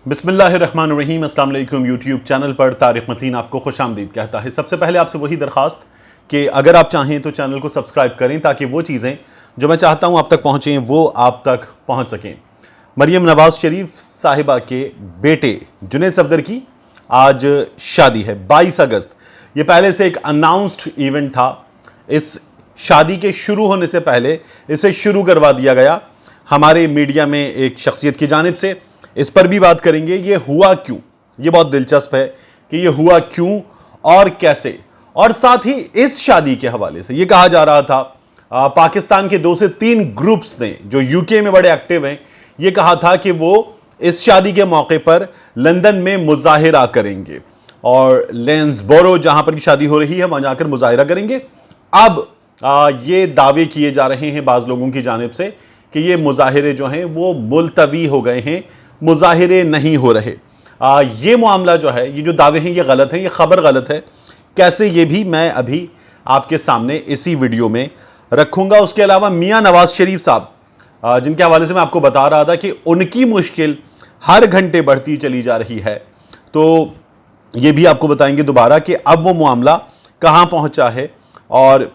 बिस्मिल्लाहिर्रहमानिर्रहीम। अस्सलाम वालेकुम। यूट्यूब चैनल पर तारिक मतीन आपको खुशामदीद कहता है। सबसे पहले आपसे वही दरखास्त कि अगर आप चाहें तो चैनल को सब्सक्राइब करें ताकि वो चीज़ें जो मैं चाहता हूँ आप तक पहुँचें वो आप तक पहुँच सकें। मरियम नवाज शरीफ साहिबा के बेटे जनेद सफदर की आज शादी है 22 अगस्त। ये पहले से एक अनाउंस्ड इवेंट था। इस शादी के शुरू होने से पहले इसे शुरू करवा दिया गया हमारे मीडिया में एक शख्सियत की जानिब से। इस पर भी बात करेंगे। ये हुआ क्यों, ये बहुत दिलचस्प है कि ये हुआ क्यों और कैसे। और साथ ही इस शादी के हवाले से ये कहा जा रहा था पाकिस्तान के 2 से 3 ग्रुप्स ने जो यूके में बड़े एक्टिव हैं, ये कहा था कि वो इस शादी के मौके पर लंदन में मुजाहरा करेंगे और लेंसबोरो जहां पर शादी हो रही है वहां जाकर मुजाहरा करेंगे। अब ये दावे किए जा रहे हैं बाज़ लोगों की जानिब से कि ये मुजाहरे जो हैं वो मुलतवी हो गए हैं, मुजाहिरे नहीं हो रहे। ये मामला जो है, ये जो दावे हैं ये गलत हैं, ये खबर गलत है। कैसे, ये भी मैं अभी आपके सामने इसी वीडियो में रखूंगा। उसके अलावा मियां नवाज शरीफ साहब जिनके हवाले से मैं आपको बता रहा था कि उनकी मुश्किल हर घंटे बढ़ती चली जा रही है, तो ये भी आपको बताएंगे दोबारा कि अब वो मामला कहां पहुंचा है। और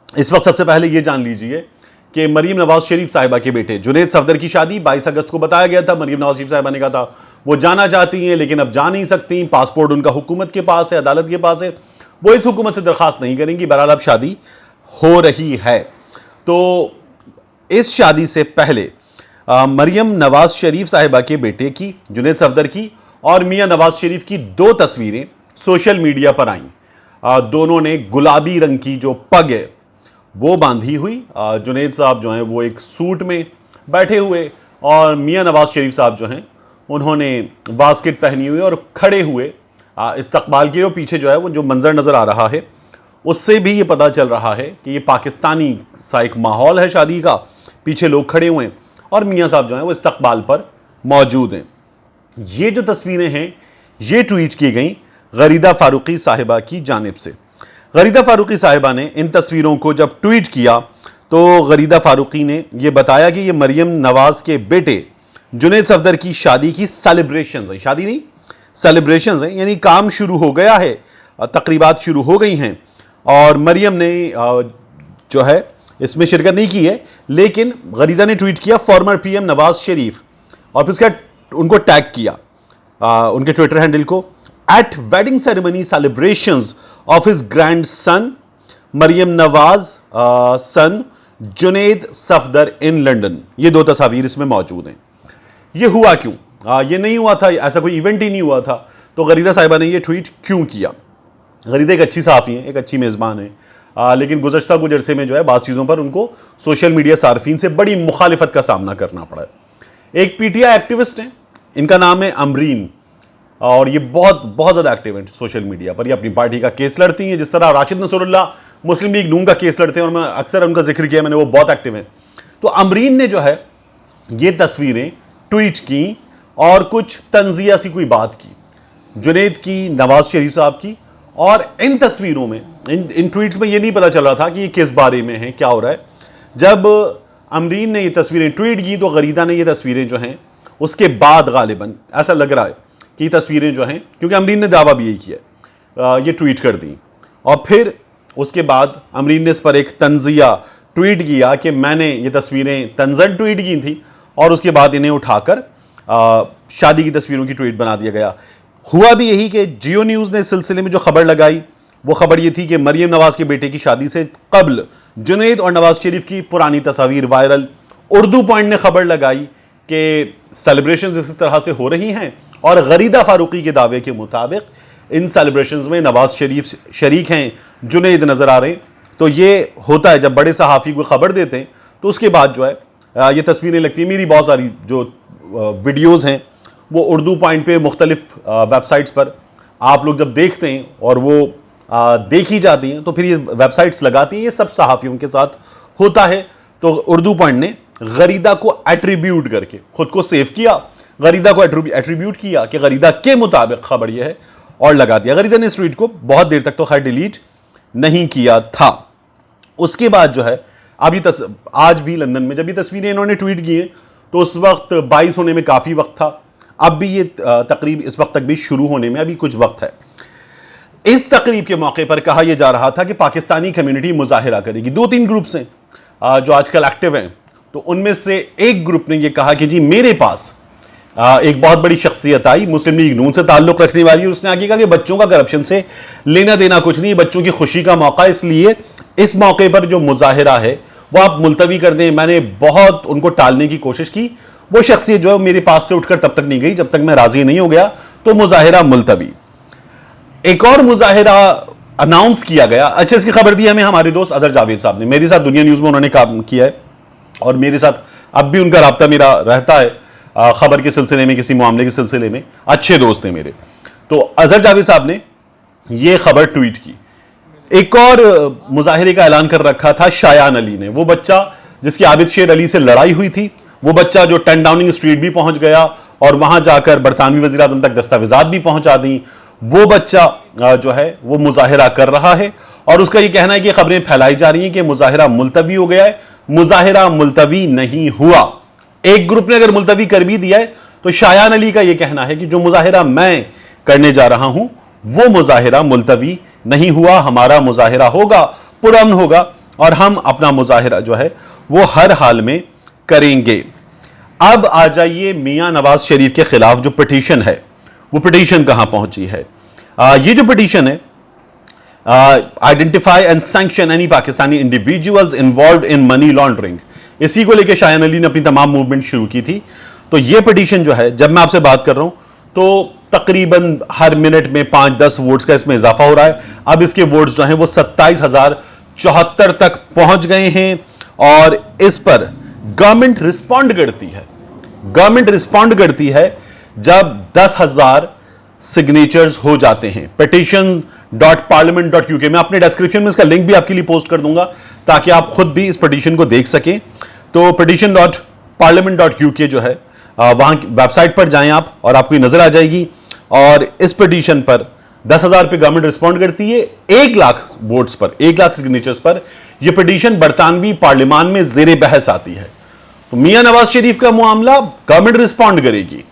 इस वक्त सबसे पहले ये जान लीजिए कि मरियम नवाज शरीफ साहिबा के बेटे जनेद सफदर की शादी 22 अगस्त को बताया गया था। मरियम नवाज शरीफ साहिबा ने कहा था वो जाना चाहती हैं लेकिन अब जा नहीं सकती। पासपोर्ट उनका हुकूमत के पास है, अदालत के पास है, वो इस हुकूमत से दरखास्त नहीं करेंगी। बहरहाल अब शादी हो रही है। तो इस शादी से पहले मरियम नवाज शरीफ साहिबा के बेटे की, जनेद सफदर की और मियां नवाज शरीफ की 2 तस्वीरें सोशल मीडिया पर आईं। दोनों ने गुलाबी रंग की जो पग है वो बांधी हुई। जुनेद साहब जो हैं वो एक सूट में बैठे हुए और मियां नवाज शरीफ साहब जो हैं उन्होंने वास्केट पहनी हुई और खड़े हुए इस्तकबाल के। पीछे जो है वो जो मंजर नज़र आ रहा है उससे भी ये पता चल रहा है कि ये पाकिस्तानी सा एक माहौल है शादी का। पीछे लोग खड़े हुए हैं और मियां साहब जो हैं वो इस्तकबाल पर मौजूद हैं। ये जो तस्वीरें हैं ये ट्वीट की गई गरीदा फारूकी साहिबा की जानिब से। गरीदा फारूकी साहिबा ने इन तस्वीरों को जब ट्वीट किया तो गरीदा फारूकी ने यह बताया कि यह मरियम नवाज के बेटे जनेद सफदर की शादी की सेलिब्रेशंस हैं। शादी नहीं, सेलिब्रेशंस हैं, यानी काम शुरू हो गया है, तकरीबात शुरू हो गई हैं। और मरियम ने जो है इसमें शिरकत नहीं की है, लेकिन गरीदा ने ट्वीट किया फॉर्मर पीएम नवाज शरीफ और फिर उसका उनको टैग किया उनके ट्विटर हैंडल को at wedding ceremony celebrations of his grandson Maryam Nawaz son Junaid Safdar in London. ये 2 तस्वीर इसमें मौजूद हैं। ये हुआ क्यों? ये नहीं हुआ था, ऐसा कोई इवेंट ही नहीं हुआ था। तो गरीदा साहिबा ने ये ट्वीट क्यों किया? गरीदा एक अच्छी सहाफ़ी हैं, एक अच्छी मेज़बान है, लेकिन गुज़श्ता कुछ अरसे में जो है बाज़ चीज़ों पर उनको सोशल मीडिया सार्फिन से बड़ी मुखालिफत का सामना करना पड़ा है। एक पीटीआई एक्टिविस्ट हैं, इनका नाम है अमरीन, और ये बहुत ज़्यादा एक्टिव हैं सोशल मीडिया पर। ये अपनी पार्टी का केस लड़ती हैं, जिस तरह राशिद नसरुल्लाह मुस्लिम लीग नून का केस लड़ते हैं और मैं अक्सर उनका जिक्र किया मैंने, वो बहुत एक्टिव हैं। तो अमरीन ने जो है ये तस्वीरें ट्वीट की और कुछ तंजिया सी कोई बात की जुनेद की, नवाज शरीफ साहब की। और इन तस्वीरों में, इन ट्वीट्स में ये नहीं पता चल रहा था कि ये किस बारे में है, क्या हो रहा है। जब अमरीन ने ये तस्वीरें ट्वीट की तो गरीदा ने ये तस्वीरें जो हैं उसके बाद गालिबन ऐसा लग रहा है कि तस्वीरें जो हैं, क्योंकि अमरीन ने दावा भी यही किया, ये ट्वीट कर दी। और फिर उसके बाद अमरीन ने इस पर एक तंजिया ट्वीट किया कि मैंने ये तस्वीरें तंजन ट्वीट की थी और उसके बाद इन्हें उठाकर शादी की तस्वीरों की ट्वीट बना दिया गया। हुआ भी यही कि जियो न्यूज़ ने इस सिलसिले में जो खबर लगाई वो खबर ये थी कि मरियम नवाज के बेटे की शादी से कबल जुनेद और नवाज शरीफ की पुरानी तस्वीर वायरल। उर्दू पॉइंट ने खबर लगाई कि सेलिब्रेशन इस तरह से हो रही हैं और गरीदा फारूकी के दावे के मुताबिक इन सेलिब्रेशंस में नवाज शरीफ शरीक हैं, जुनेद नज़र आ रहे हैं। तो ये होता है जब बड़े सहाफ़ी को खबर देते हैं तो उसके बाद जो है ये तस्वीरें लगती हैं। मेरी बहुत सारी जो वीडियोज़ हैं वो उर्दू पॉइंट पे मुख्तलिफ वेबसाइट्स पर आप लोग जब देखते हैं और वो देखी जाती हैं तो फिर ये वेबसाइट्स लगाती हैं। ये सब सहाफ़ियों के साथ होता है। तो उर्दू पॉइंट ने गरीदा को एट्रीब्यूट करके खुद को सेव किया, गरीदा को एट्रीब्यूट किया कि गरीदा के मुताबिक खबर यह है और लगा दिया। गरीदा ने इस ट्वीट को बहुत देर तक तो खैर डिलीट नहीं किया था। उसके बाद जो है अब ये आज भी लंदन में जब ये तस्वीरें इन्होंने ट्वीट की हैं तो उस वक्त 22 होने में काफ़ी वक्त था। अब भी ये तकरीब इस वक्त तक भी शुरू होने में अभी कुछ वक्त है। इस तकरीब के मौके पर कहा यह जा रहा था कि पाकिस्तानी कम्युनिटी मुजाहिरा करेगी। 2-3 ग्रुप्स हैं जो आजकल एक्टिव हैं, तो उनमें से एक ग्रुप ने यह कहा कि जी मेरे पास एक बहुत बड़ी शख्सियत आई मुस्लिम लीग नून से ताल्लुक रखने वाली, और उसने आगे कहा कि बच्चों का करप्शन से लेना देना कुछ नहीं, बच्चों की खुशी का मौका, इसलिए इस मौके पर जो मुजाहिरा है वो आप मुलतवी कर दें। मैंने बहुत उनको टालने की कोशिश की, वो शख्सियत जो है मेरे पास से उठकर तब तक नहीं गई जब तक मैं राजी नहीं हो गया, तो मुजाहिरा मुलतवी। एक और मुजाहिरा अनाउंस किया गया। अच्छा, इसकी खबर दी हमें हमारे दोस्त अजहर जावेद साहब ने, मेरे साथ दुनिया न्यूज में उन्होंने काम किया है और मेरे साथ अब भी उनका राब्ता मेरा रहता है खबर के सिलसिले में, किसी मामले के सिलसिले में, अच्छे दोस्त हैं मेरे। तो अजहर जावेद साहब ने यह खबर ट्वीट की। एक और मुजाहिरे का ऐलान कर रखा था शायान अली ने, वो बच्चा जिसकी आबिद शेर अली से लड़ाई हुई थी, वो बच्चा जो 10 डाउनिंग स्ट्रीट भी पहुंच गया और वहां जाकर बरतानवी वजीर आजम तक दस्तावेजात भी पहुंचा दी, वो बच्चा जो है वो मुजाहिरा कर रहा है। और उसका ये कहना है कि खबरें फैलाई जा रही हैं कि मुजाहिरा मुलतवी हो गया है। मुजाहिरा मुलतवी नहीं हुआ। एक ग्रुप ने अगर मुलतवी कर भी दिया है तो शायान अली का यह कहना है कि जो मुजाहिरा मैं करने जा रहा हूं वो मुजाहिरा मुलतवी नहीं हुआ। हमारा मुजाहिरा होगा, पुरअमन होगा और हम अपना मुजाहिरा जो है वो हर हाल में करेंगे। अब आ जाइए मियां नवाज शरीफ के खिलाफ जो पिटीशन है, वो पिटीशन कहां पहुंची है। ये जो पिटीशन है, identify and sanction any Pakistani individuals involved in money laundering, इसी को लेकर शायान अली ने अपनी तमाम मूवमेंट शुरू की थी। तो ये पिटीशन जो है, जब मैं आपसे बात कर रहा हूं तो तकरीबन हर मिनट में 5-10 वोट्स का इसमें इजाफा हो रहा है। अब इसके वोट्स जो हैं वो 27,074 तक पहुंच गए हैं और इस पर गवर्नमेंट रिस्पॉन्ड करती है। गवर्नमेंट रिस्पॉन्ड करती है जब 10,000 सिग्नेचर्स हो जाते हैं। petition.parliament.uk, मैं अपने डिस्क्रिप्शन में इसका लिंक भी आपके लिए पोस्ट कर दूंगा ताकि आप खुद भी इस पिटीशन को देख सकें। तो petition.parliament.uk जो है वहां वेबसाइट पर जाएं आप और आपको नजर आ जाएगी। और इस पिटीशन पर 10,000 पे गवर्नमेंट रिस्पॉन्ड करती है। 1 लाख वोट्स पर, 1 लाख सिग्नेचर्स पर यह पिटीशन बरतानवी पार्लियामान में जेर बहस आती है। तो मियां नवाज शरीफ का मामला गवर्नमेंट रिस्पॉन्ड करेगी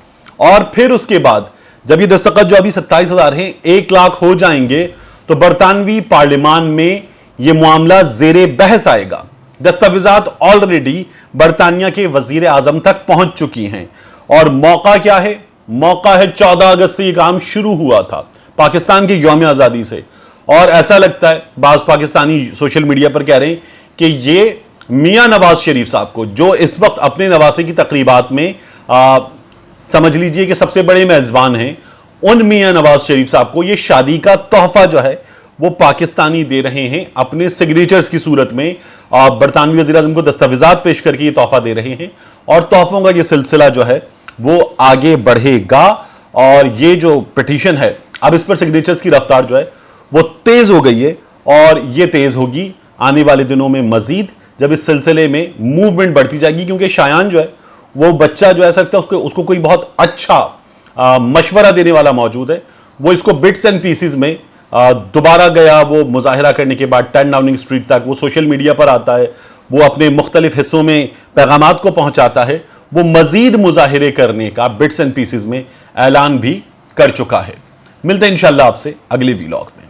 और फिर उसके बाद जब ये दस्तखत जो अभी 27,000 हैं 1 लाख हो जाएंगे तो बरतानवी पार्लियामान में यह मामला जेर बहस आएगा। दस्तावेजात ऑलरेडी बरतानिया के वजीर आजम तक पहुंच चुकी हैं और मौका क्या है? मौका है 14 अगस्त से यह काम शुरू हुआ था, पाकिस्तान की यौम आजादी से। और ऐसा लगता है बाज पाकिस्तानी सोशल मीडिया पर कह रहे हैं कि ये मियां नवाज शरीफ साहब को, जो इस वक्त अपने नवासे की तकरीबात में समझ लीजिए कि सबसे बड़े मेजबान हैं, उन मियां नवाज शरीफ साहब को यह शादी का तोहफा जो है वो पाकिस्तानी दे रहे हैं अपने सिग्नेचर्स की सूरत में। बरतानवी वज़ीर आज़म को दस्तावेजात पेश करके ये तोहफा दे रहे हैं और तोहफों का ये सिलसिला जो है वो आगे बढ़ेगा। और ये जो पिटीशन है, अब इस पर सिग्नेचर्स की रफ्तार जो है वो तेज हो गई है और ये तेज होगी आने वाले दिनों में मजीद, जब इस सिलसिले में मूवमेंट बढ़ती जाएगी। क्योंकि शायान जो है वो बच्चा जो है सकता है उसको कोई बहुत अच्छा मशवरा देने वाला मौजूद है। वो इसको बिट्स एंड पीसीज में दोबारा गया, वो मुजाहिरा करने के बाद 10 डाउनिंग स्ट्रीट तक, वो सोशल मीडिया पर आता है, वो अपने मुख्तलिफ हिस्सों में पैगामात को पहुंचाता है। वो मजीद मुजाहिरे करने का बिट्स एंड पीसीज में ऐलान भी कर चुका है। मिलते हैं इंशाल्लाह आपसे अगले व्लॉग में।